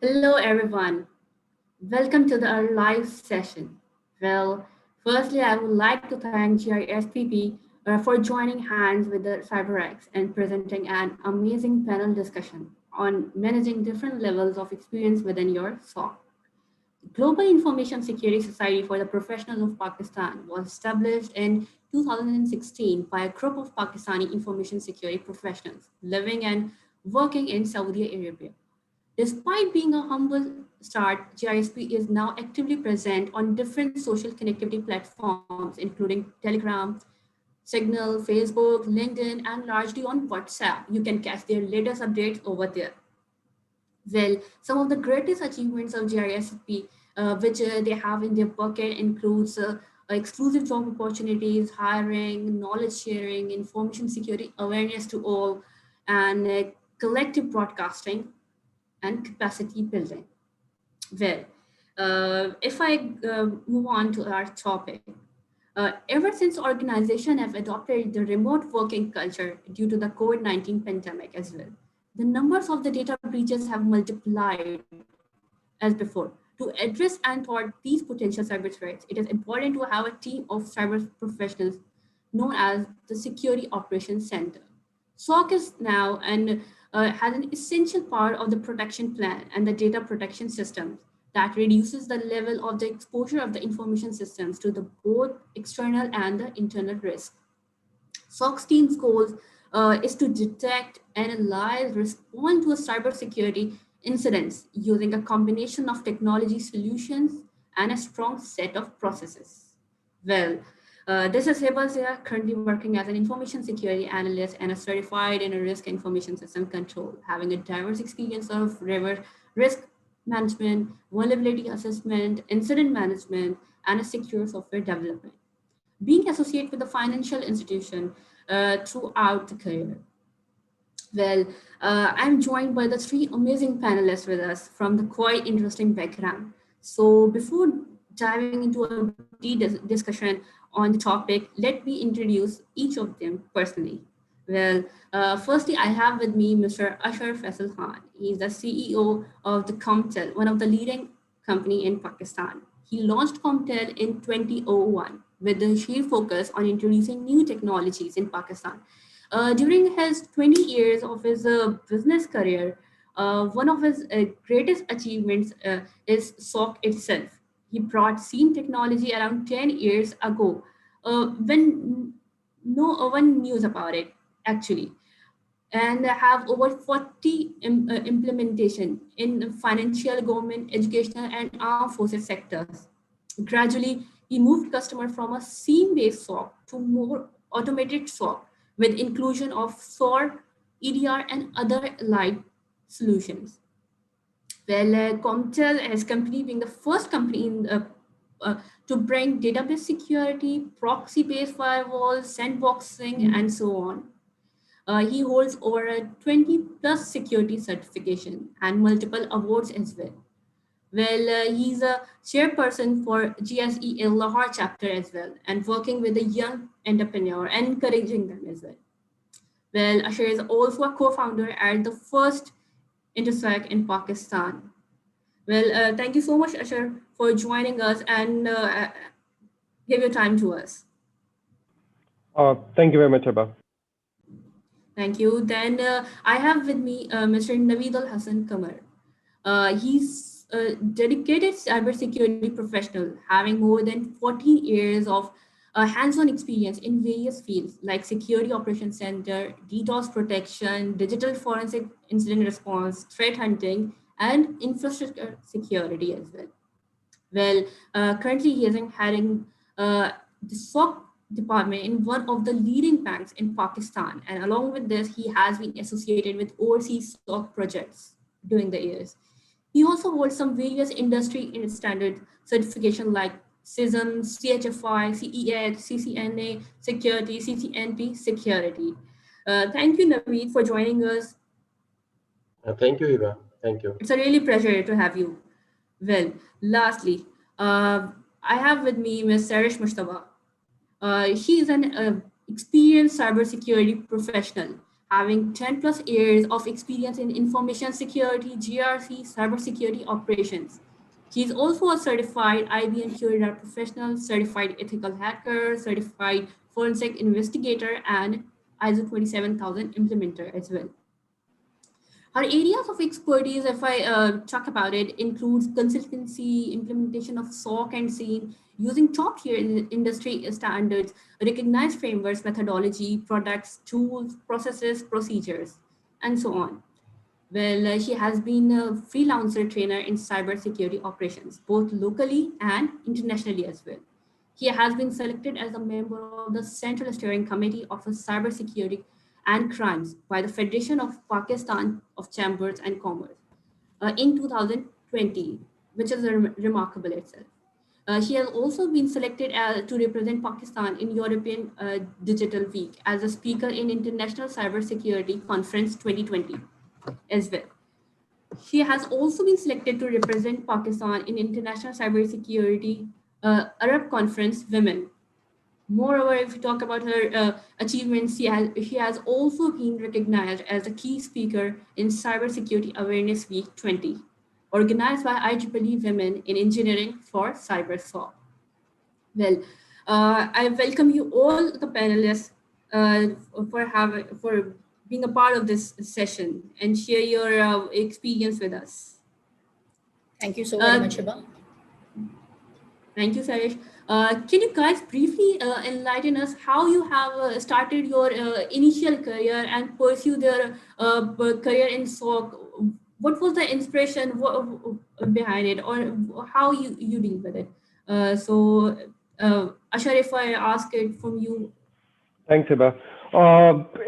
Hello, everyone. Welcome to our live session. Well, firstly, I would like to thank GISPP for joining hands with the CyberX and presenting an amazing panel discussion on managing different levels of experience within your SOC. Global Information Security Society for the Professionals of Pakistan was established in 2016 by a group of Pakistani information security professionals living and working in Saudi Arabia. Despite being a humble start, GISP is now actively present on different social connectivity platforms, including Telegram, Signal, Facebook, LinkedIn, and largely on WhatsApp. You can catch their latest updates over there. Well, some of the greatest achievements of GISP, which they have in their bucket, includes exclusive job opportunities, hiring, knowledge sharing, information security awareness to all, and collective broadcasting and capacity building. Well, if I move on to our topic, ever since organizations have adopted the remote working culture due to the COVID-19 pandemic as well, the numbers of the data breaches have multiplied as before. To address and thwart these potential cyber threats, it is important to have a team of cyber professionals known as the Security Operations Center. SOC is now and has an essential part of the protection plan and the data protection systems that reduces the level of the exposure of the information systems to the both external and the internal risk. SOC's team's goal is to detect, analyze, respond to a cybersecurity incidents using a combination of technology solutions and a strong set of processes. Well, this is Hiba Zia, currently working as an information security analyst and a certified in a risk information system control, having a diverse experience of risk management, vulnerability assessment, incident management, and a secure software development. Being associated with a financial institution throughout the career. Well, I'm joined by the three amazing panelists with us from the quite interesting background. So before diving into a deep discussion on the topic, let me introduce each of them personally. Well, firstly, I have with me Mr. Ashar Faisal Khan. He's the CEO of the Commtel, one of the leading company in Pakistan. He launched Commtel in 2001 with the sheer focus on introducing new technologies in Pakistan. During his 20 years of his business career, one of his greatest achievements is SOC itself. He brought SIEM technology around 10 years ago when no one knew about it, actually, and have over 40 implementation in the financial, government, educational, and armed forces sectors. Gradually, he moved customer from a SIEM-based SOC to more automated SOC with inclusion of SOAR, EDR, and other allied solutions. Well, Comtel as company being the first company to bring database security, proxy-based firewalls, sandboxing, and so on. He holds over a 20 plus security certification and multiple awards as well. Well, he's a chairperson for GSEL Lahore chapter as well, and working with a young entrepreneur, encouraging them as well. Well, Asher is also a co-founder at the first Intersect in Pakistan. Well, thank you so much, Asher, for joining us and give your time to us. Thank you very much, Abba. Thank you. Then I have with me Mr. Naveed Hassan Qamar. He's a dedicated cybersecurity professional, having more than 14 years of hands-on experience in various fields like security operations center, DDoS protection, digital forensic incident response, threat hunting, and infrastructure security as well. Well, currently he is heading the SOC department in one of the leading banks in Pakistan. And along with this, he has been associated with overseas SOC projects during the years. He also holds some various industry standard certification like CISM, CHFI, CEH, CCNA security, CCNP security. Thank you, Naveed, for joining us. Thank you, Hiba. Thank you. It's a really pleasure to have you. Well, lastly, I have with me Ms. Sehrish Mujtabah. She is an experienced cybersecurity professional having 10 plus years of experience in information security, GRC, cybersecurity operations. She is also a certified IBM QRadar professional, certified ethical hacker, certified forensic investigator, and ISO 27000 implementer as well. Her areas of expertise, if I talk about it, includes consultancy, implementation of SOC and SIEM, using top-tier industry standards, recognized frameworks, methodology, products, tools, processes, procedures, and so on. Well, she has been a freelancer trainer in cybersecurity operations, both locally and internationally as well. He has been selected as a member of the Central Steering Committee of Cybersecurity and Crimes by the Federation of Pakistan of Chambers and Commerce in 2020, which is remarkable itself. She has also been selected to represent Pakistan in European Digital Week as a speaker in International Cybersecurity Conference 2020 as well. She has also been selected to represent Pakistan in International Cybersecurity Arab Conference Women. Moreover, if we talk about her achievements, she has also been recognized as a key speaker in Cybersecurity Awareness Week 20, organized by IEEE Women in Engineering for Cybersoft. Well, I welcome you all the panelists uh, for being a part of this session and share your experience with us. Thank you so very Uh, much, Hiba. Thank you, Sehrish. Can you guys briefly enlighten us how you have started your initial career and pursue your career in SOC? What was the inspiration behind it, or how you deal with it? Ashar, if I ask it from you. Thanks, Hiba.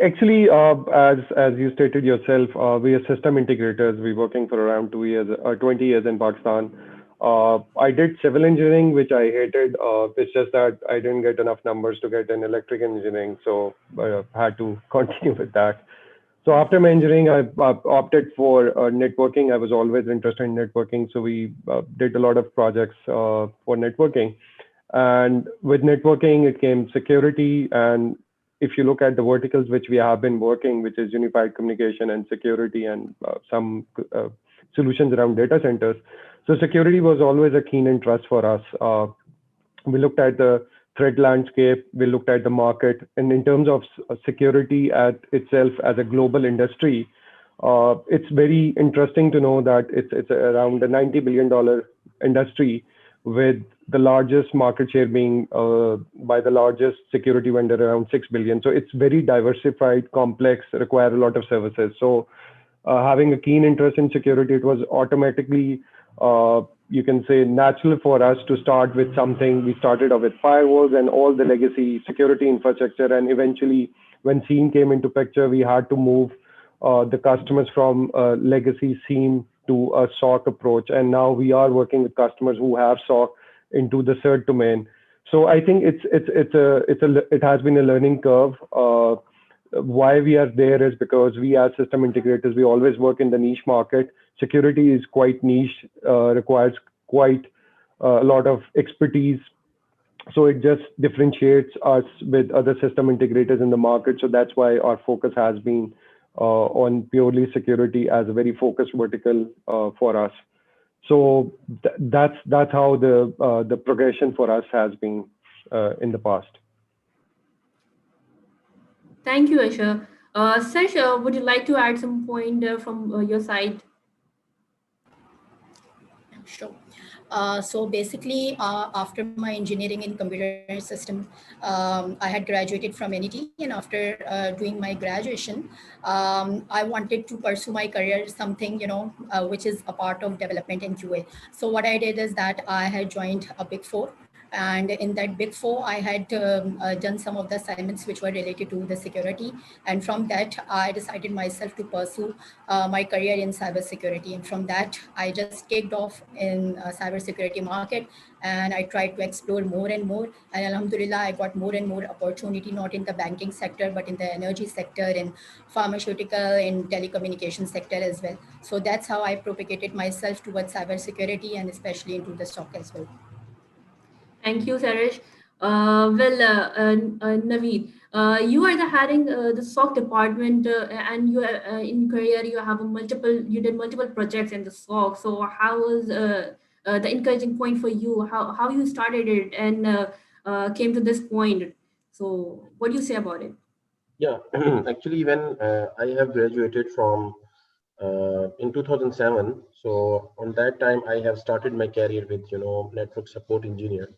Actually, as you stated yourself, we are system integrators. We're working for around 2 years, 20 years in Pakistan. I did civil engineering, which I hated. It's just that I didn't get enough numbers to get an electric engineering, so I had to continue with that. So after my engineering, I opted for networking. I was always interested in networking, so we did a lot of projects for networking. And with networking, it came security. And if you look at the verticals which we have been working, which is unified communication and security and some solutions around data centers. So security was always a keen interest for us. We looked at the threat landscape, we looked at the market, and in terms of security at itself as a global industry, it's very interesting to know that it's around a $90 billion industry, with the largest market share being by the largest security vendor, around 6 billion. So it's very diversified, complex, require a lot of services. So having a keen interest in security, it was automatically, you can say, natural for us to start with something. We started off with firewalls and all the legacy security infrastructure. And eventually, when SIEM came into picture, we had to move the customers from legacy SIEM to a SOC approach. And now we are working with customers who have SOC into the third domain. So I think it has been a learning curve. Why we are there is because we as system integrators, we always work in the niche market. Security is quite niche, requires quite a lot of expertise. So it just differentiates us with other system integrators in the market. So that's why our focus has been on purely security as a very focused vertical for us. So that's how the progression for us has been in the past. Thank you, Asha. Sasha, would you like to add some point from your side? Sure. So basically, after my engineering in computer system, I had graduated from NET, and after doing my graduation, I wanted to pursue my career something, which is a part of development in QA. So what I did is that I had joined a Big Four. And in that Big Four, I had done some of the assignments which were related to the security. And from that, I decided myself to pursue my career in cybersecurity. And from that, I just kicked off in cybersecurity market, and I tried to explore more and more. And alhamdulillah, I got more and more opportunity, not in the banking sector, but in the energy sector, in pharmaceutical, in telecommunication sector as well. So that's how I propagated myself towards cybersecurity and especially into the stock as well. Thank you, Sarish. Naveed, you are the heading the SOC department, and you in career you have you did multiple projects in the SOC. So how was the encouraging point for you? How you started it and came to this point? So what do you say about it? Yeah, actually, when I have graduated from in 2007, so on that time I have started my career with network support engineer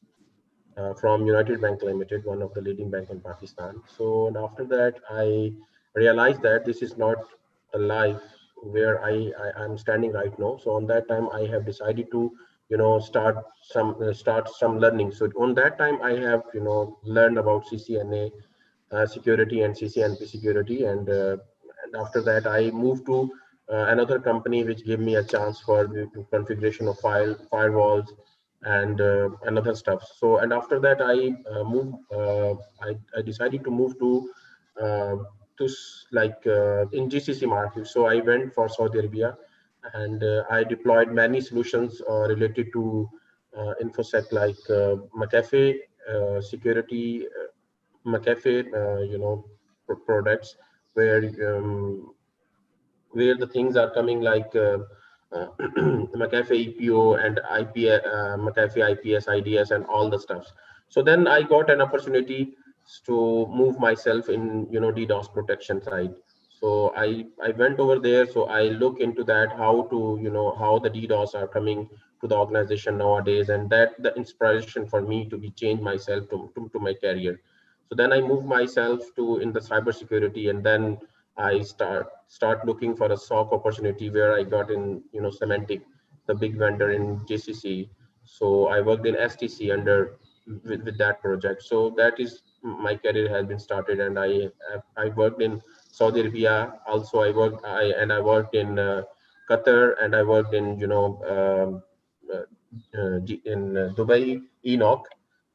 from United Bank Limited, one of the leading bank in Pakistan. So and after that, I realized that this is not the life where I am standing right now. So on that time, I have decided to start some learning. So on that time, I have learned about CCNA security and CCNP security, and after that, I moved to another company which gave me a chance for the configuration of firewalls and another stuff. So and after that I decided to move uh, in GCC market. So I went for Saudi Arabia, and I deployed many solutions related to infosec like McAfee security, McAfee products where where the things are coming like McAfee EPO and McAfee IPS, IDS, and all the stuff. So then I got an opportunity to move myself in DDoS protection side. So I went over there. So I look into that how to how the DDoS are coming to the organization nowadays, and that the inspiration for me to be change myself to my career. So then I moved myself to in the cybersecurity, and then I start looking for a SOC opportunity where I got in Semantic, the big vendor in GCC. So I worked in STC with that project. So that is my career has been started, and I worked in Saudi Arabia. Also, I worked in Qatar, and I worked in in Dubai, Enoch,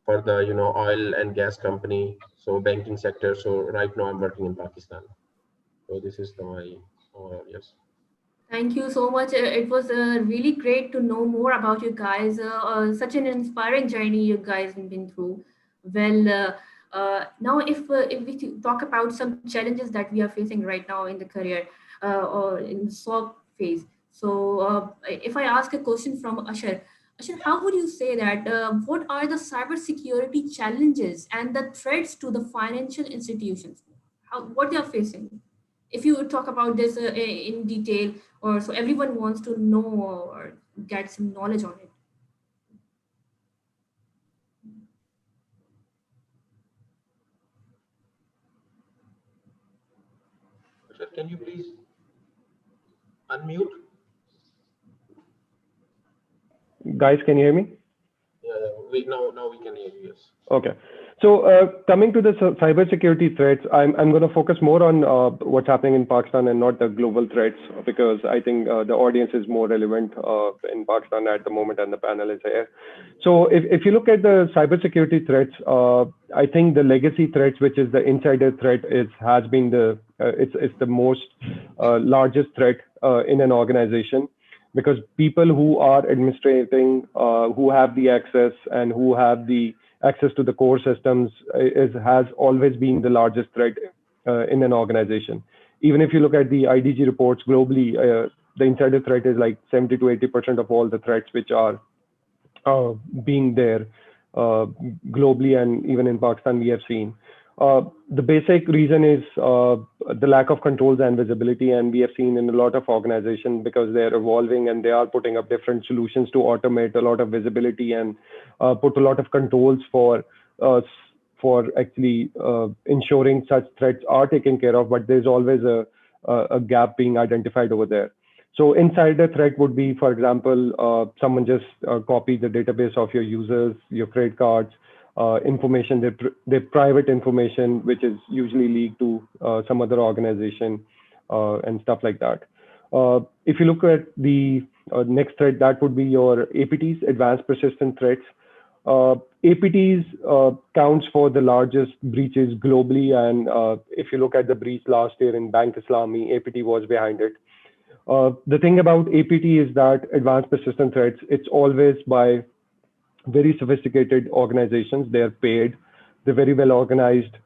for the oil and gas company. So banking sector. So right now I'm working in Pakistan. So this is my yes. Thank you so much. It was really great to know more about you guys. Such an inspiring journey you guys have been through. Well, now if we talk about some challenges that we are facing right now in the career or in SOC phase. So, if I ask a question from Ashar, how would you say that? What are the cybersecurity challenges and the threats to the financial institutions? What they are facing? If you talk about this in detail, or so everyone wants to know or get some knowledge on it. Sir, can you please unmute? Guys, can you hear me? Yeah, now we can hear you. Yes. Okay. So coming to the cybersecurity threats, I'm going to focus more on what's happening in Pakistan and not the global threats, because I think the audience is more relevant in Pakistan at the moment, and the panel is here. So if you look at the cybersecurity threats, I think the legacy threats, which is the insider threat, has been it's the most largest threat in an organization, because people who are administrating, who have the access and who have the access to the core systems has always been the largest threat in an organization. Even if you look at the IDG reports globally, the insider threat is like 70 to 80% of all the threats which are being there globally, and even in Pakistan we have seen. The basic reason is the lack of controls and visibility, and we have seen in a lot of organizations, because they're evolving and they are putting up different solutions to automate a lot of visibility and put a lot of controls for actually ensuring such threats are taken care of, but there's always a gap being identified over there. So insider threat would be, for example, someone just copy the database of your users, your credit cards, information, their private information, which is usually leaked to some other organization and stuff like that. If you look at the next threat, that would be your APTs, advanced persistent threats. APTs counts for the largest breaches globally, and if you look at the breach last year in Bank Islami, APT was behind it. The thing about APT is that advanced persistent threats, it's always by very sophisticated organizations. They are paid. They're very well organized.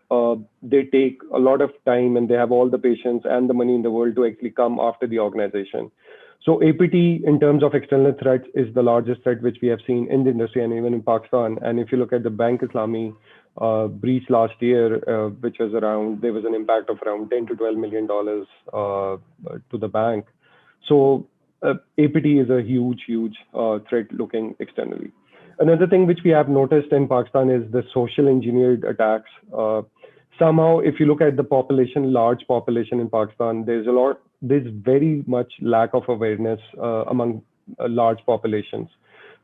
They take a lot of time and they have all the patience and the money in the world to actually come after the organization. So APT, in terms of external threats, is the largest threat which we have seen in the industry and even in Pakistan. And if you look at the Bank Islami breach last year, which was around, there was an impact of around 10 to 12 million dollars to the bank. So APT is a huge threat looking externally. Another thing which we have noticed in Pakistan is the social engineered attacks. Somehow, if you look at the population, large population in Pakistan, there's very much lack of awareness among large populations.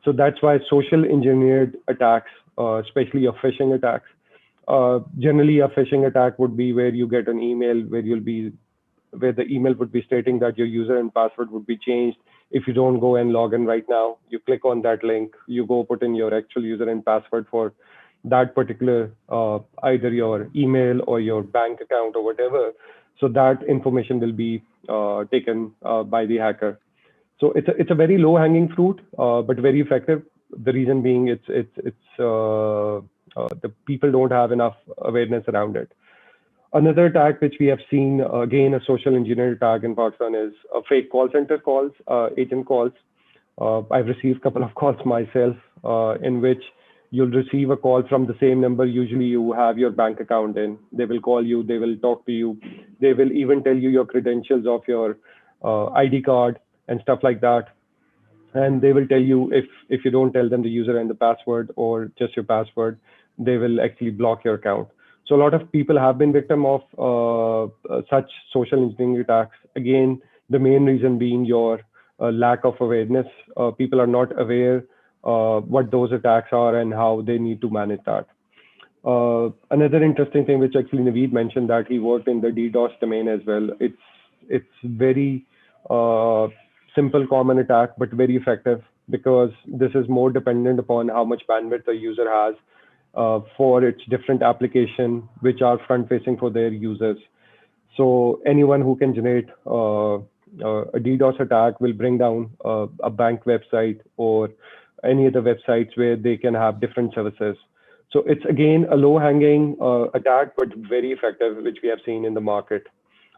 So that's why social engineered attacks, especially a phishing attacks. Generally, a phishing attack would be where you get an email where the email would be stating that your user and password would be changed. If you don't go and log in right now, you click on that link, you go put in your actual user and password for that particular, either your email or your bank account or whatever. So that information will be taken by the hacker. So it's a very low hanging fruit, but very effective. The reason being the people don't have enough awareness around it. Another attack which we have seen, again, a social engineer attack in Pakistan, is fake call center calls, agent calls. I've received a couple of calls myself in which you'll receive a call from the same number. Usually you have your bank account in. They will call you. They will talk to you. They will even tell you your credentials of your ID card and stuff like that. And they will tell you, if you don't tell them the user and the password or just your password, they will actually block your account. So a lot of people have been victim of such social engineering attacks. Again, the main reason being your lack of awareness. People are not aware what those attacks are and how they need to manage that. Another interesting thing, which actually Naveed mentioned, that he worked in the DDoS domain as well. It's very simple, common attack, but very effective, because this is more dependent upon how much bandwidth the user has for its different application, which are front facing for their users. So anyone who can generate a DDoS attack will bring down a bank website or any other websites where they can have different services. So it's again a low hanging attack, but very effective, which we have seen in the market.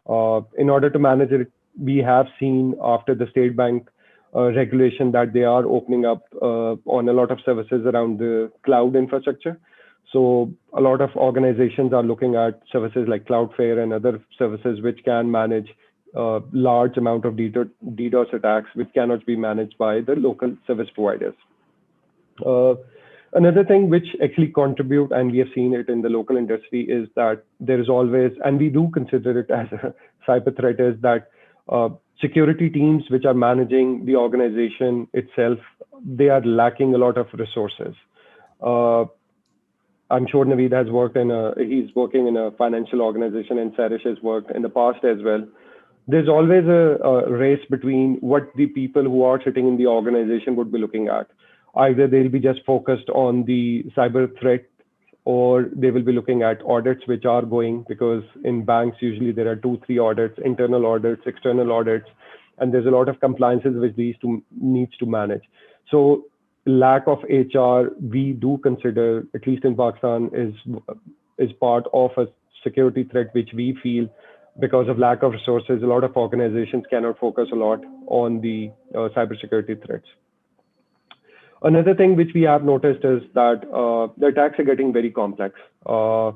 In order to manage it, we have seen after the State Bank regulation that they are opening up on a lot of services around the cloud infrastructure. So a lot of organizations are looking at services like Cloudflare and other services which can manage large amount of DDoS attacks, which cannot be managed by the local service providers. Another thing which actually contribute, and we have seen it in the local industry, is that there is always, and we do consider it as a cyber threat, is that security teams which are managing the organization itself, they are lacking a lot of resources. I'm sure Naveed has he's working in a financial organization, and Sehrish has worked in the past as well. There's always a race between what the people who are sitting in the organization would be looking at. Either they'll be just focused on the cyber threat, or they will be looking at audits which are going, because in banks, usually there are 2-3 audits, internal audits, external audits, and there's a lot of compliances which these needs to manage. So lack of HR, we do consider, at least in Pakistan, is part of a security threat, which we feel, because of lack of resources, a lot of organizations cannot focus a lot on the cybersecurity threats. Another thing which we have noticed is that the attacks are getting very complex. So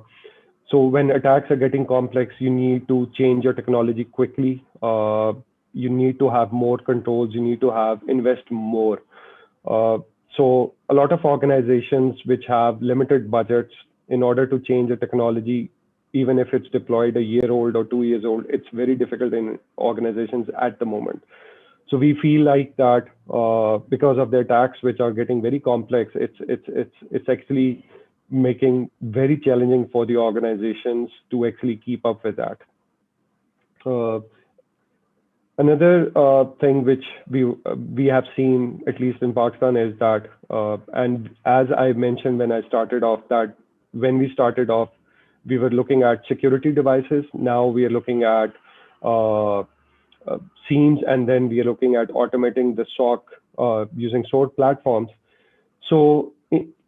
when attacks are getting complex, you need to change your technology quickly. You need to have more controls. You need to invest more. So a lot of organizations which have limited budgets, in order to change the technology, even if it's deployed a year old or 2 years old, it's very difficult in organizations at the moment. So we feel like that because of the attacks which are getting very complex, it's actually making very challenging for the organizations to actually keep up with that. Another thing which we have seen, at least in Pakistan, is that, and as I mentioned when I started off, that when we started off, we were looking at security devices. Now we are looking at SIEMs, and then we are looking at automating the SOC using SOC platforms. So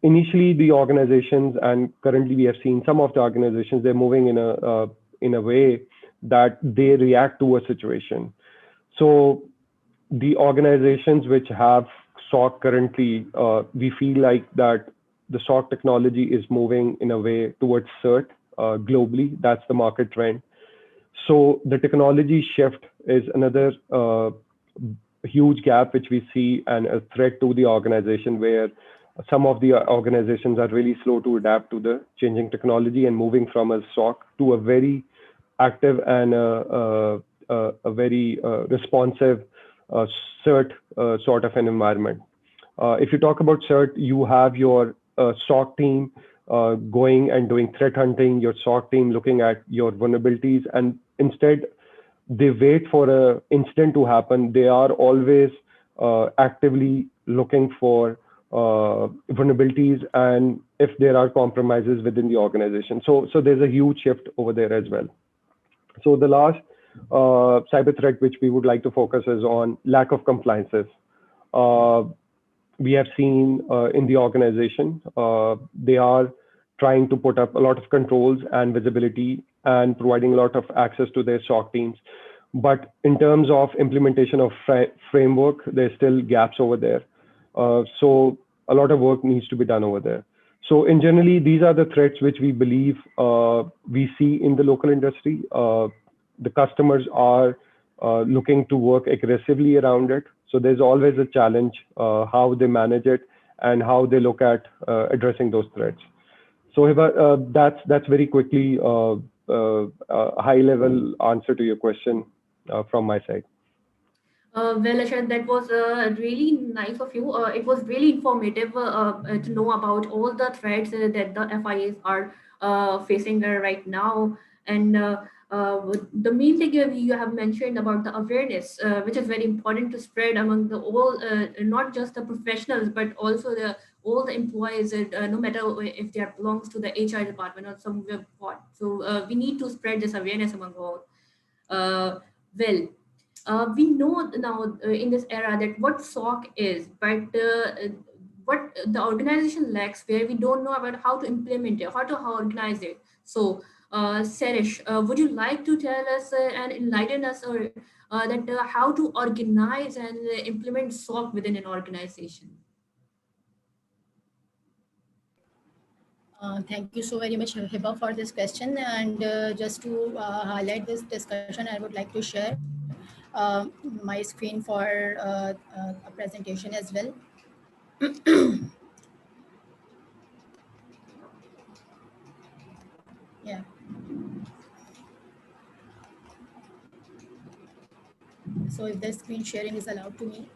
initially the organizations, and currently we have seen some of the organizations, they're moving in a way that they react to a situation. So the organizations which have SOC currently, we feel like that the SOC technology is moving in a way towards CERT globally. That's the market trend. So the technology shift is another huge gap which we see, and a threat to the organization, where some of the organizations are really slow to adapt to the changing technology and moving from a SOC to a very active and a very responsive CERT sort of an environment. If you talk about CERT, you have your SOC team going and doing threat hunting, your SOC team looking at your vulnerabilities, and instead they wait for an incident to happen. They are always actively looking for vulnerabilities and if there are compromises within the organization. So there's a huge shift over there as well. So the last cyber threat which we would like to focus is on lack of compliances. We have seen in the organization, they are trying to put up a lot of controls and visibility and providing a lot of access to their SOC teams. But in terms of implementation of framework, there's still gaps over there. So a lot of work needs to be done over there. So in generally, these are the threats which we believe we see in the local industry. The customers are looking to work aggressively around it. So there's always a challenge how they manage it and how they look at addressing those threats. So Hiba, that's very quickly a high-level answer to your question from my side. Well, Ashad, that was really nice of you. It was really informative to know about all the threats that the FIAs are facing right now. And the main thing you have mentioned about the awareness, which is very important to spread among the all, not just the professionals, but also all the employees, no matter if they belongs to the HR department or somewhere what. So we need to spread this awareness among all. Well, we know now in this era that what SOC is, but what the organization lacks, where we don't know about how to implement it, how organize it. So, Sehrish, would you like to tell us and enlighten us, or that how to organize and implement SOC within an organization? Thank you so very much, Hiba, for this question. And just to highlight this discussion, I would like to share my screen for a presentation as well. Yeah. So if the screen sharing is allowed to me.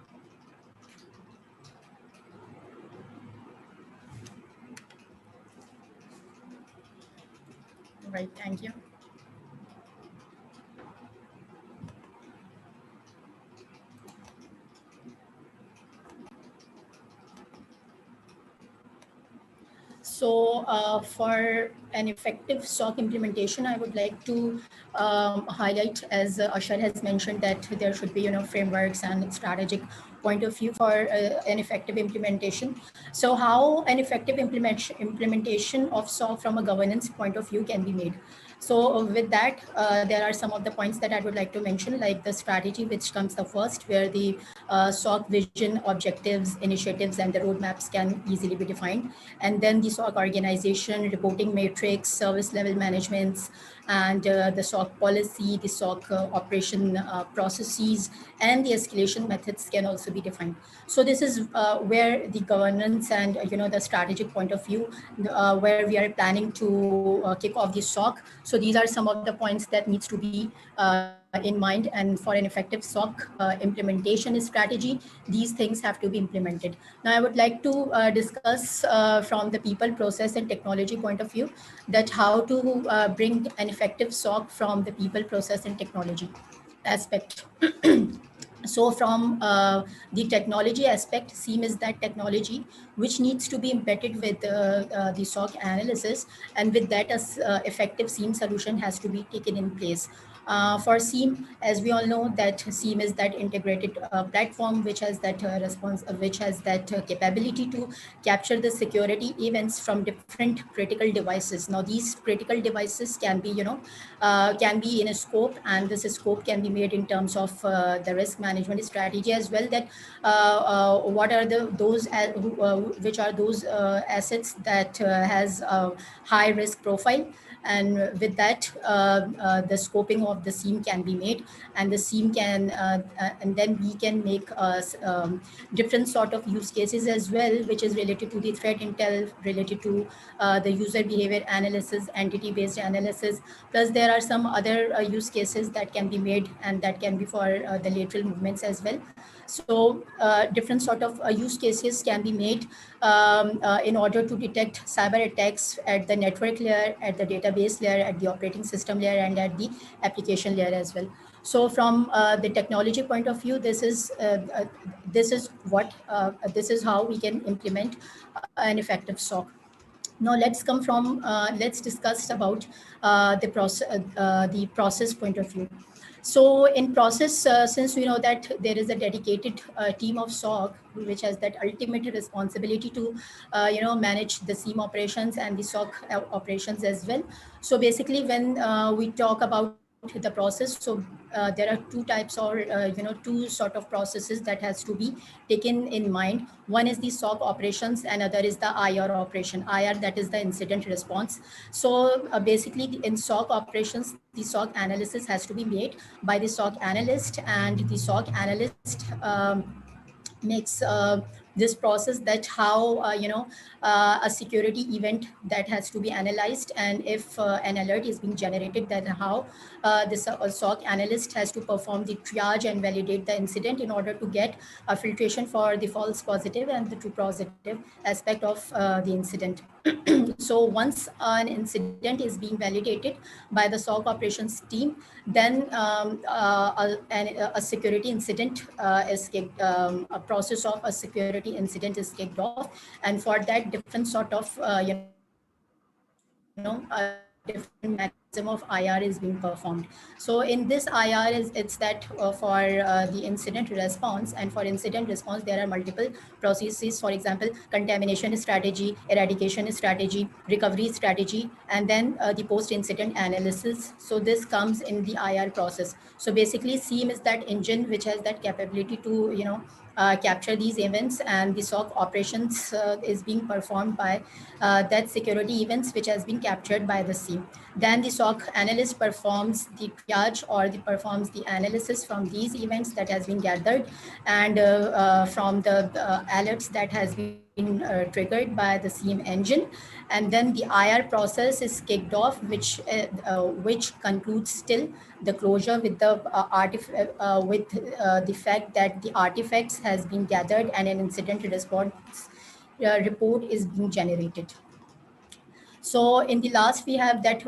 Right, thank you. So for an effective SOC implementation, I would like to highlight, as Ashar has mentioned, that there should be, frameworks and strategic point of view for an effective implementation. So how an effective implementation of SOC from a governance point of view can be made. So with that, there are some of the points that I would like to mention, like the strategy, which comes the first, where the SOC vision, objectives, initiatives, and the roadmaps can easily be defined. And then the SOC organization, reporting matrix, service level managements, and the SOC policy, the SOC operation processes, and the escalation methods can also be defined. So this is where the governance and the strategic point of view, where we are planning to kick off the SOC. So these are some of the points that needs to be in mind, and for an effective SOC implementation strategy, these things have to be implemented. Now, I would like to discuss from the people, process, and technology point of view, that how to bring an effective SOC from the people, process, and technology aspect. So from the technology aspect, SIEM is that technology which needs to be embedded with the SOC analysis, and with that, a effective SIEM solution has to be taken in place. For SIEM, as we all know, that SIEM is that integrated platform which has that which has that capability to capture the security events from different critical devices. Now, these critical devices can be, can be in a scope, and this scope can be made in terms of the risk management strategy as well. That what are which are those assets that has a high risk profile, and with that the scoping of the SIEM can be made, and the SIEM can and then we can make different sort of use cases as well, which is related to the threat intel, related to the user behavior analysis, entity based analysis. Plus there are some other use cases that can be made, and that can be for the lateral movements as well. So different sort of use cases can be made in order to detect cyber attacks at the network layer, at the database layer, at the operating system layer, and at the application layer as well. So from the technology point of view, this is this is how we can implement an effective SOC. Now let's discuss about the process point of view. So in process, since we know that there is a dedicated team of SOC which has that ultimate responsibility to manage the SIEM operations and the SOC operations as well. So basically, when we talk about the process, so there are two types, or two sort of processes that has to be taken in mind. One is the SOC operations, and other is the IR operation. IR, that is the incident response. So basically, in SOC operations, the SOC analysis has to be made by the SOC analyst, and the SOC analyst makes this process, that how a security event that has to be analyzed, and if an alert is being generated, then how this SOC analyst has to perform the triage and validate the incident in order to get a filtration for the false positive and the true positive aspect of the incident. So once an incident is being validated by the SOC operations team, then a security incident is kicked, a process of a security incident is kicked off, and for that different sort of a different mechanism of IR is being performed. So in this IR it's that for the incident response, and for incident response there are multiple processes. For example, contamination strategy, eradication strategy, recovery strategy, and then the post-incident analysis. So this comes in the IR process. So basically, SIEM is that engine which has that capability to capture these events, and the SOC operations is being performed by that security events which has been captured by the SIEM. Then the SOC analyst performs the triage, or performs the analysis from these events that has been gathered, and from the alerts that has been triggered by the SIEM engine. And then the IR process is kicked off, which concludes still the closure with the the fact that the artifacts has been gathered and an incident response report is being generated. So in the last, we have that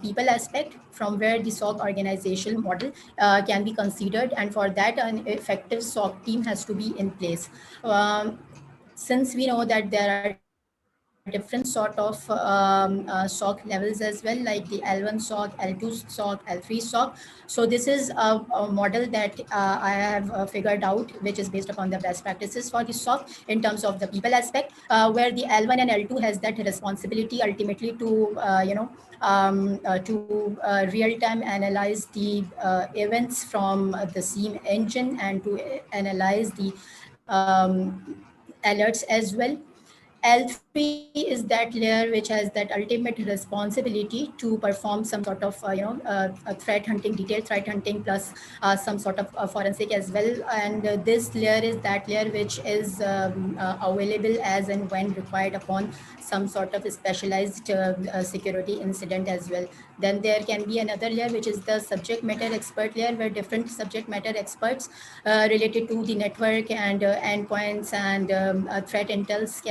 people aspect, from where the SOC organizational model can be considered, and for that an effective SOC team has to be in place. Since we know that there are different sort of SOC levels as well, like the L1 SOC, L2 SOC, L3 SOC. So this is a model that I have figured out, which is based upon the best practices for the SOC in terms of the people aspect, where the L1 and L2 has that responsibility ultimately to real time analyze the events from the SIEM engine, and to analyze the alerts as well. L3 is that layer which has that ultimate responsibility to perform some sort of threat hunting, detailed threat hunting, plus some sort of forensic as well. And this layer is that layer which is available as and when required upon some sort of specialized security incident as well. Then there can be another layer which is the subject matter expert layer, where different subject matter experts related to the network and endpoints and threat intels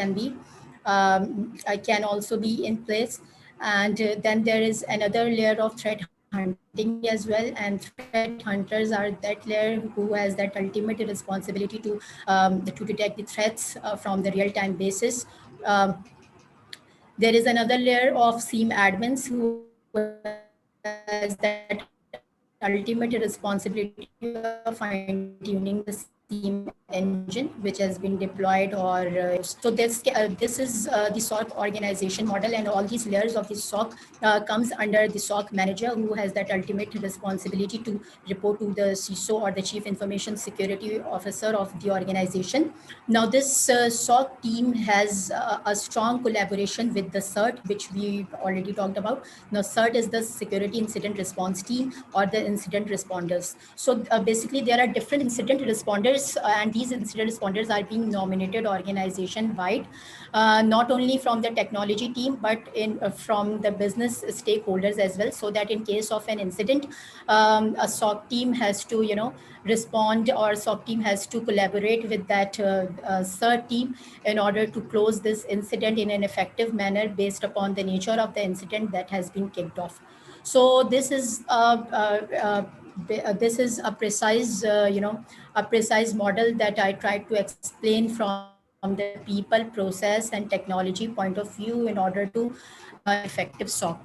can also be in place. And then there is another layer of threat hunting as well, and threat hunters are that layer who has that ultimate responsibility to detect the threats from the real-time basis. There is another layer of SIEM admins who has that ultimate responsibility to ultimate responsibility of fine tuning the SIEM engine, which has been deployed, or this is the SOC organization model, and all these layers of the SOC comes under the SOC manager, who has that ultimate responsibility to report to the CISO, or the Chief Information Security Officer of the organization. Now, this SOC team has a strong collaboration with the CERT, which we already talked about. Now, CERT is the Security Incident Response Team, or the incident responders. So basically, there are different incident responders, and these incident responders are being nominated organization wide, not only from the technology team, but from the business stakeholders as well, so that in case of an incident, a SOC team has to respond, or SOC team has to collaborate with that CERT team in order to close this incident in an effective manner based upon the nature of the incident that has been kicked off. So this is a precise a precise model that I tried to explain from the people, process, and technology point of view in order to run an effective SOC.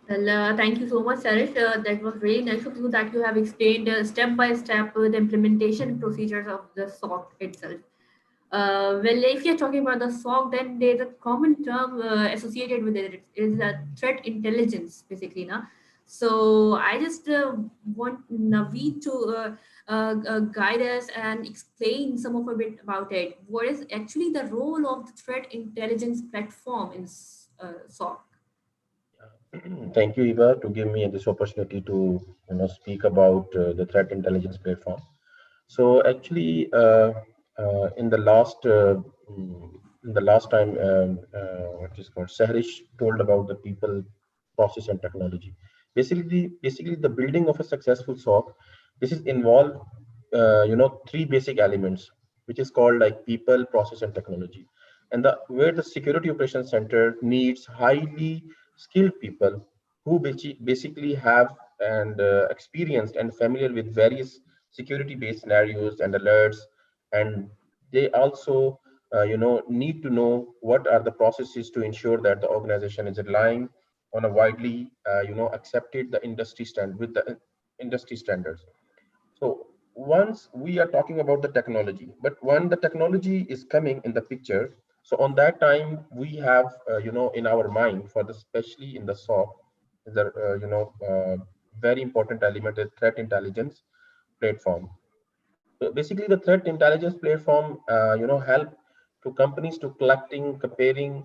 Well, thank you so much, Sarish. That was really nice of you that you have explained step by step the implementation procedures of the SOC itself. Well, if you're talking about the SOC, then there's a common term associated with it. It is threat intelligence, basically. Na? So I just want Naveed to guide us and explain some of a bit about it. What is actually the role of the threat intelligence platform in SOC? Thank you, Eva, to give me this opportunity to speak about the threat intelligence platform. So actually, in the last time, what is called Sehrish told about the people, process, and technology. Basically, the building of a successful SOC. This is involved, three basic elements, which is called like people, process, and technology. And the where the security operations center needs highly skilled people who basically have and experienced and familiar with various security based scenarios and alerts, and they also need to know what are the processes to ensure that the organization is relying on a widely accepted the industry stand with the industry standards. So once we are talking about the technology, but when the technology is coming in the picture, so on that time we have in our mind for the especially in the SOC, the very important element is threat intelligence platform. So basically, the threat intelligence platform, help to companies to collecting, comparing,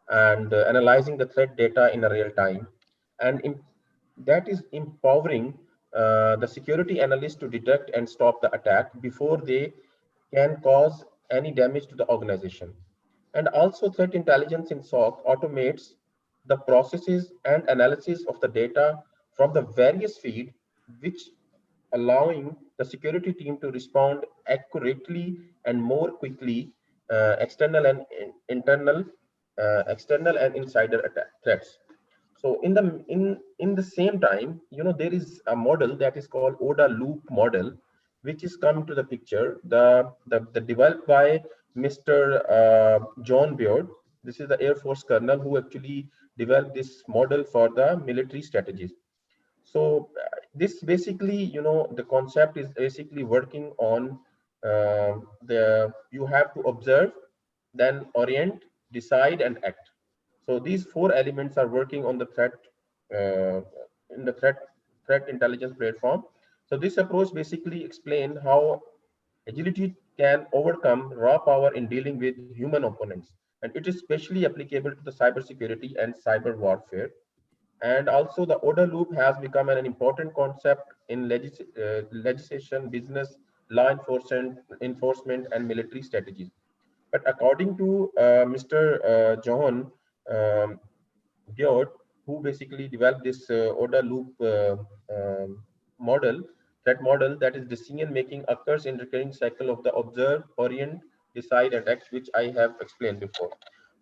and analyzing the threat data in a real time, and that is empowering the security analysts to detect and stop the attack before they can cause any damage to the organization. And also, threat intelligence in SOC automates the processes and analysis of the data from the various feed, which allowing the security team to respond accurately and more quickly, external and internal, external and insider threats. So in the same time, there is a model that is called ODA loop model, which is come to the picture. The developed by Mr. John Beard. This is the Air Force colonel who actually developed this model for the military strategies. So this basically, the concept is basically working on the you have to observe, then orient, decide, and act. So these four elements are working on the threat uh, in the threat intelligence platform. So this approach basically explain how agility can overcome raw power in dealing with human opponents, and it is especially applicable to the cybersecurity and cyber warfare. And also, the order loop has become an important concept in legislation, business, law enforcement, and military strategies. But according to Mr. John um, Beard, who basically developed this order loop model, that model that is decision making occurs in recurring cycle of the observe, orient, decide, and act, which I have explained before.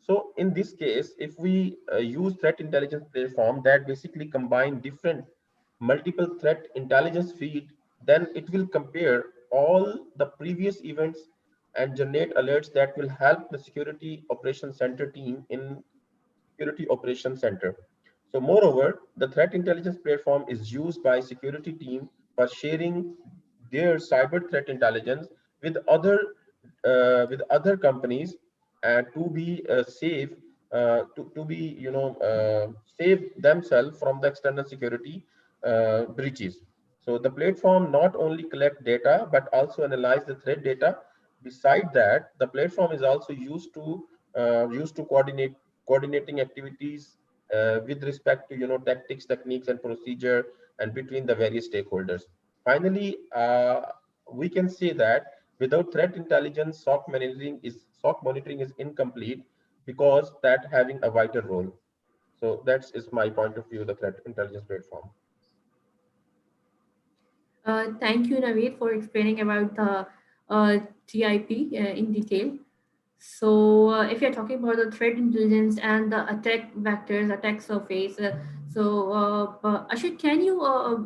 So in this case, if we use threat intelligence platform that basically combine different multiple threat intelligence feed, then it will compare all the previous events and generate alerts that will help the security operations center team in security operations center. So moreover, the threat intelligence platform is used by security team for sharing their cyber threat intelligence with other companies, and to be safe, to be save themselves from the external security breaches. So the platform not only collect data but also analyze the threat data. Beside that, the platform is also used to coordinating activities with respect to tactics, techniques, and procedure, and between the various stakeholders. Finally, we can say that without threat intelligence, SOC monitoring is incomplete because that having a vital role. So that is my point of view. The threat intelligence platform. Thank you, Naveed, for explaining about the TIP in detail. So, if you're talking about the threat intelligence and the attack vectors, attack surface, Ashit, can you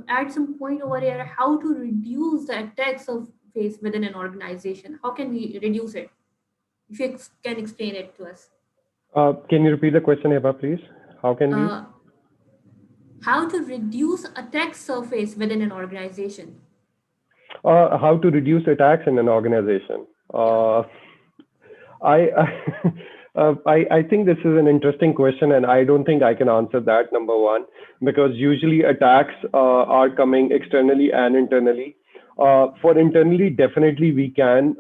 add some point over here? How to reduce the attack surface within an organization? How can we reduce it? If you can explain it to us. Can you repeat the question, Eva, please? How can we? Uh, how to reduce attack surface within an organization? How to reduce attacks in an organization? Yeah. I I think this is an interesting question, and I don't think I can answer that. Number one, because usually attacks are coming externally and internally. For internally, definitely we can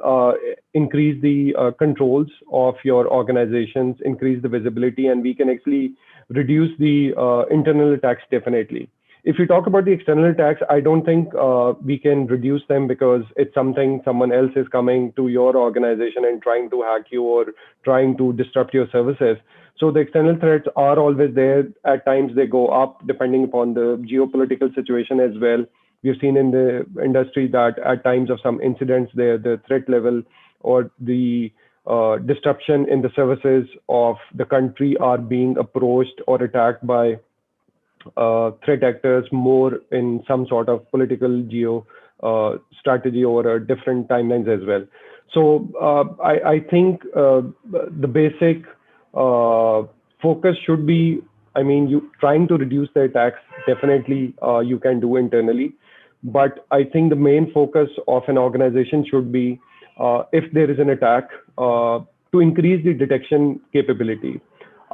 increase the controls of your organizations, increase the visibility, and we can actually reduce the internal attacks definitely. If you talk about the external attacks, I don't think we can reduce them because it's something someone else is coming to your organization and trying to hack you or trying to disrupt your services. So the external threats are always there. At times they go up depending upon the geopolitical situation as well. We've seen in the industry that at times of some incidents there, the threat level or the disruption in the services of the country are being approached or attacked by threat actors more in some sort of political geo strategy over different timelines as well. So I think the basic focus should be, I mean, you trying to reduce the attacks, definitely you can do internally. But I think the main focus of an organization should be if there is an attack, to increase the detection capability.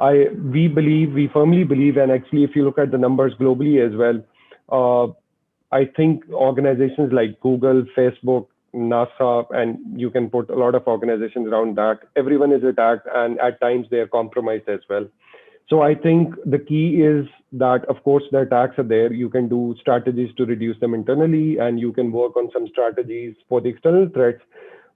We firmly believe, and actually, if you look at the numbers globally as well, I think organizations like Google, Facebook, NASA, and you can put a lot of organizations around that. Everyone is attacked, and at times they are compromised as well. So I think the key is that, of course, the attacks are there. You can do strategies to reduce them internally, and you can work on some strategies for the external threats.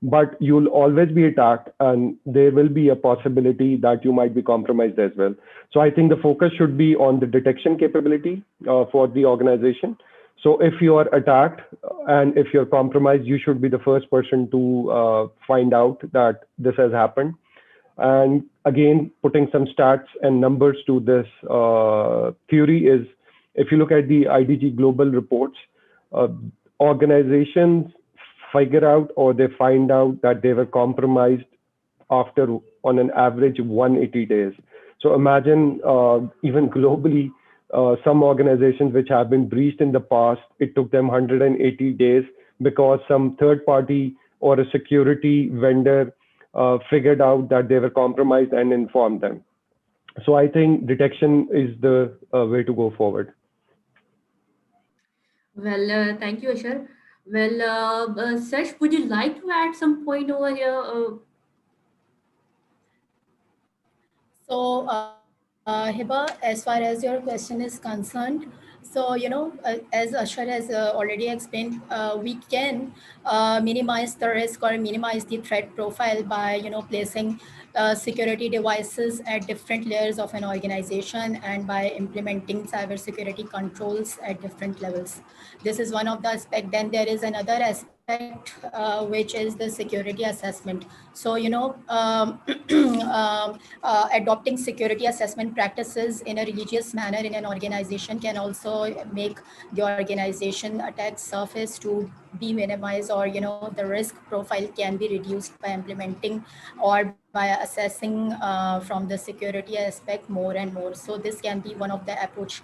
But you'll always be attacked, and there will be a possibility that you might be compromised as well. So I think the focus should be on the detection capability for the organization. So if you are attacked and if you're compromised, you should be the first person to find out that this has happened. And again, putting some stats and numbers to this theory is, if you look at the IDG global reports, uh, organizations figure out or they find out that they were compromised after, on an average, 180 days. So imagine even globally, some organizations which have been breached in the past, it took them 180 days because some third party or a security vendor figured out that they were compromised and informed them. So I think detection is the way to go forward. Well, thank you, Ashar. Well, Sash, would you like to add some point over here? So, Hiba, as far as your question is concerned, so as Ashar has already explained, we can minimize the risk or minimize the threat profile by placing security devices at different layers of an organization and by implementing cybersecurity controls at different levels. This is one of the aspects. Then there is another aspect aspect, which is the security assessment. So, adopting security assessment practices in a religious manner in an organization can also make the organization attack surface to be minimized, or the risk profile can be reduced by implementing or by assessing from the security aspect more and more. So this can be one of the approach.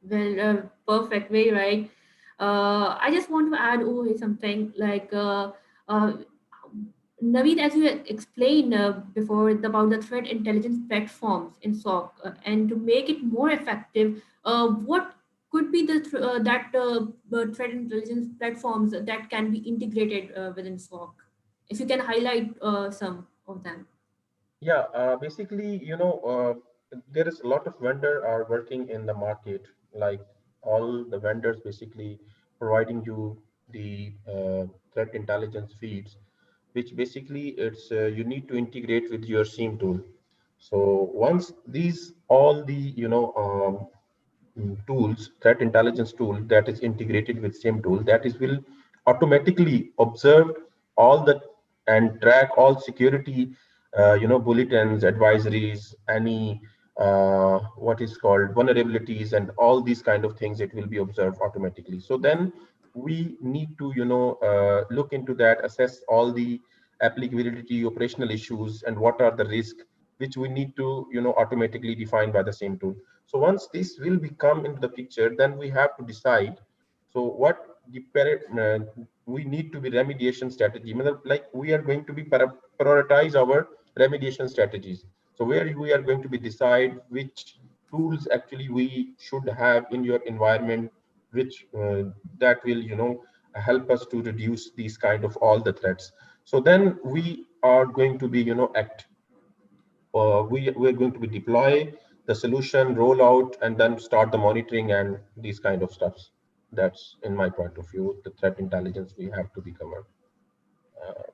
Well, perfect, very right. I just want to add over here something like uh, Naveed, as you explained before about the threat intelligence platforms in SOC, and to make it more effective, what could be the threat intelligence platforms that can be integrated within SOC? If you can highlight some of them. Yeah, basically, there is a lot of vendor are working in the market, like all the vendors basically providing you the threat intelligence feeds, which basically you need to integrate with your SIEM tool. So once these all the tools, threat intelligence tool that is integrated with same tool, that is will automatically observe all the and track all security, bulletins, advisories, any what is called vulnerabilities, and all these kind of things. It will be observed automatically. So then we need to look into that, assess all the applicability, operational issues, and what are the risk which we need to automatically define by the same tool. So once this will become into the picture, then we have to decide. So what we need to be remediation strategy. Like we are going to be prioritize our remediation strategies. So where we are going to be decide which tools actually we should have in your environment, which that will help us to reduce these kind of all the threats. So then we are going to be act we're going to be deploy the solution, roll out, and then start the monitoring and these kind of stuffs. That's in my point of view, the threat intelligence we have to be covered.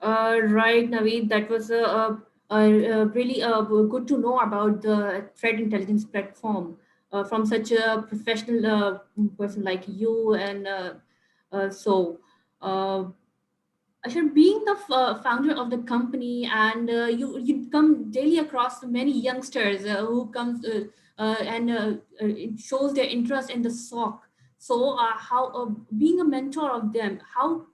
Right, Naveed, that was really good to know about the threat intelligence platform from such a professional person like you. And so, uh, Ashar, being the founder of the company, and you come daily across many youngsters who comes and it shows their interest in the SOC. So, how being a mentor of them, how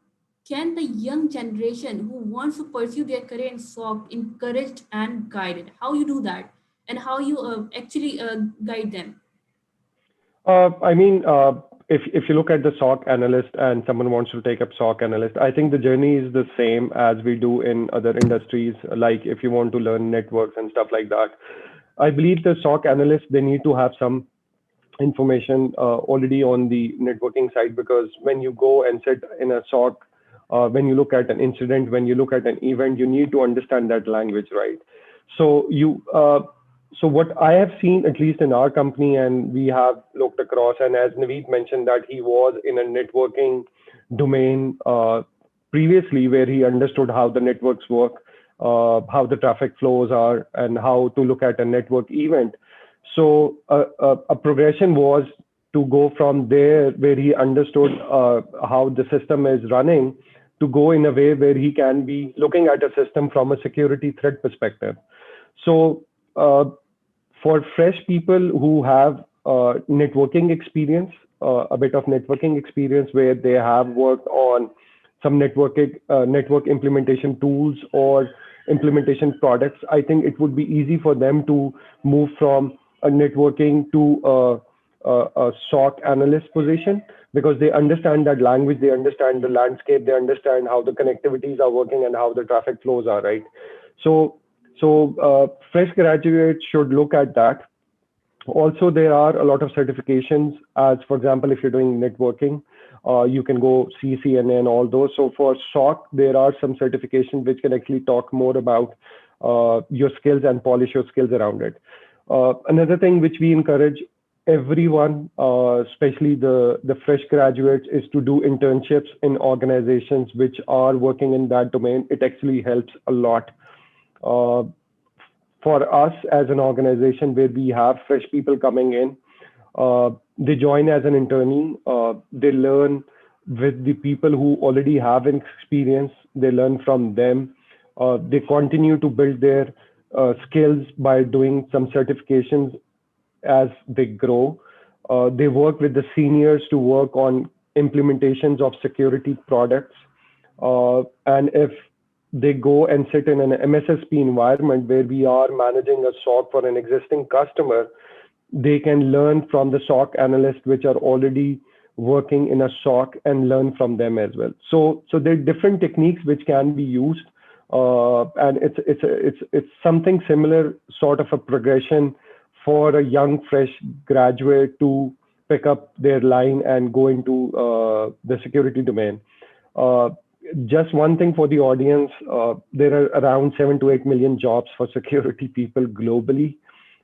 can the young generation who wants to pursue their career in SOC encouraged and guided? How you do that, and how you actually guide them? I mean, if you look at the SOC analyst and someone wants to take up SOC analyst, I think the journey is the same as we do in other industries. Like if you want to learn networks and stuff like that, I believe the SOC analyst, they need to have some information already on the networking side, because when you go and sit in a SOC, when you look at an incident, when you look at an event, you need to understand that language, right? So so what I have seen, at least in our company, and we have looked across, and as Naveed mentioned that he was in a networking domain previously, where he understood how the networks work, how the traffic flows are, and how to look at a network event. So a progression was to go from there, where he understood how the system is running, to go in a way where he can be looking at a system from a security threat perspective. So for fresh people who have networking experience, a bit of networking experience, where they have worked on some network implementation tools or implementation products, I think it would be easy for them to move from a networking to a SOC analyst position, because they understand that language, they understand the landscape, they understand how the connectivities are working and how the traffic flows are, right? So fresh graduates should look at that. Also, there are a lot of certifications, as for example, if you're doing networking, you can go CCNA and all those. So for SOC, there are some certifications which can actually talk more about your skills and polish your skills around it. Another thing which we encourage everyone, especially the fresh graduates, is to do internships in organizations which are working in that domain. It actually helps a lot. Uh, for us as an organization, where we have fresh people coming in, they join as an internee, they learn with the people who already have an experience. They learn from them. They continue to build their skills by doing some certifications as they grow. They work with the seniors to work on implementations of security products. And if they go and sit in an MSSP environment where we are managing a SOC for an existing customer, they can learn from the SOC analysts which are already working in a SOC and learn from them as well. So there are different techniques which can be used, and it's something similar, sort of a progression for a young fresh graduate to pick up their line and go into the security domain. Uh, just one thing for the audience, there are around 7 to 8 million jobs for security people globally.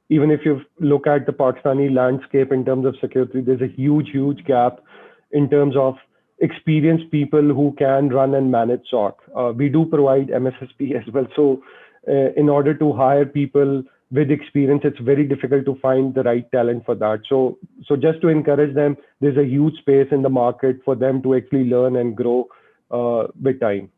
Even if you look at the Pakistani landscape in terms of security, there's a huge gap in terms of experienced people who can run and manage SOC. We do provide MSSP as well. So in order to hire people with experience, it's very difficult to find the right talent for that. So just to encourage them, there's a huge space in the market for them to actually learn and grow with time.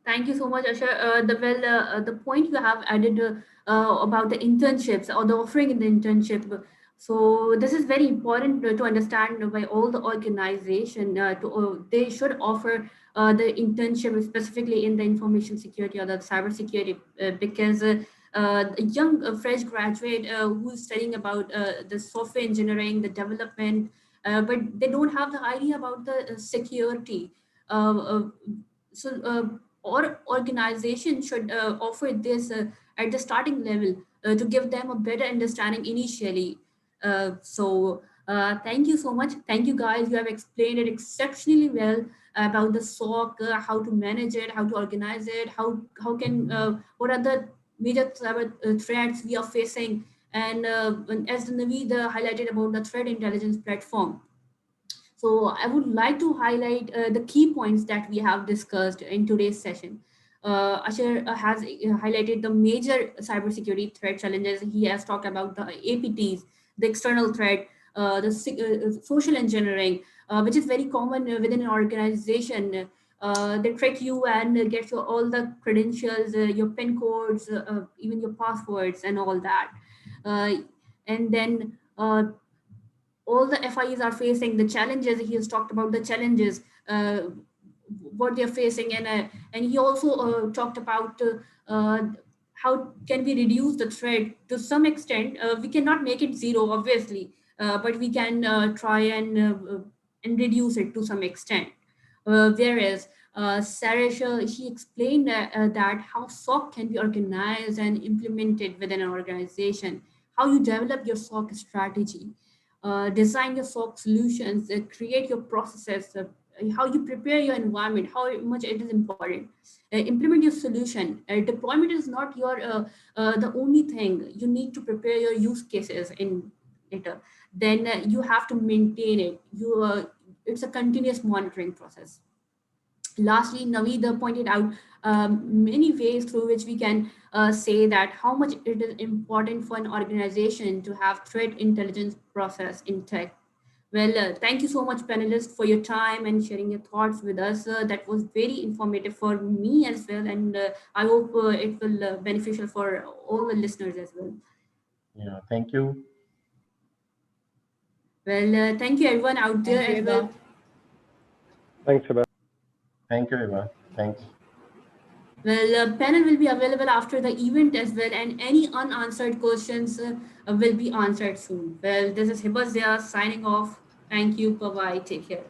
Thank you so much, Asher. The point you have added about the internships or the offering in the internship. So this is very important to understand by all the organization. They should offer the internship specifically in the information security or the cyber security, because a young fresh graduate who's studying about the software engineering, the development, but they don't have the idea about the security. Uh, uh, so or organization should offer this at the starting level to give them a better understanding initially. Thank you so much. Thank you guys. You have explained it exceptionally well about the SOC, how to manage it, how to organize it, how can what are the major threats we are facing, and as Naveed highlighted about the threat intelligence platform. So I would like to highlight the key points that we have discussed in today's session. Asher has highlighted the major cybersecurity threat challenges. He has talked about the APTs, the external threat, social engineering, which is very common within an organization. They trick you and get your all the credentials, your PIN codes, even your passwords, and all that. Uh, and then all the FIEs are facing the challenges. He has talked about the challenges, what they're facing, and he also talked about how can we reduce the threat to some extent. We cannot make it zero, obviously, but we can try and reduce it to some extent. Whereas Sarish, she explained that how SOC can be organized and implemented within an organization, how you develop your SOC strategy, design your SOC solutions, create your processes, how you prepare your environment, how much it is important. Implement your solution. Deployment is not your the only thing. You need to prepare your use cases in it. Then you have to maintain it. It's a continuous monitoring process. Lastly, Naveed pointed out many ways through which we can say that how much it is important for an organization to have threat intelligence process in tech. Well, thank you so much, panelists, for your time and sharing your thoughts with us. That was very informative for me as well, and I hope it will beneficial for all the listeners as well. Yeah, thank you. Well, thank you everyone out there Thank you, as well. Hiba. Thanks, Hiba. Thank you, Eva. Thanks. Well, panel will be available after the event as well, and any unanswered questions will be answered soon. Well, this is Hiba Zia signing off. Thank you. Bye bye. Take care.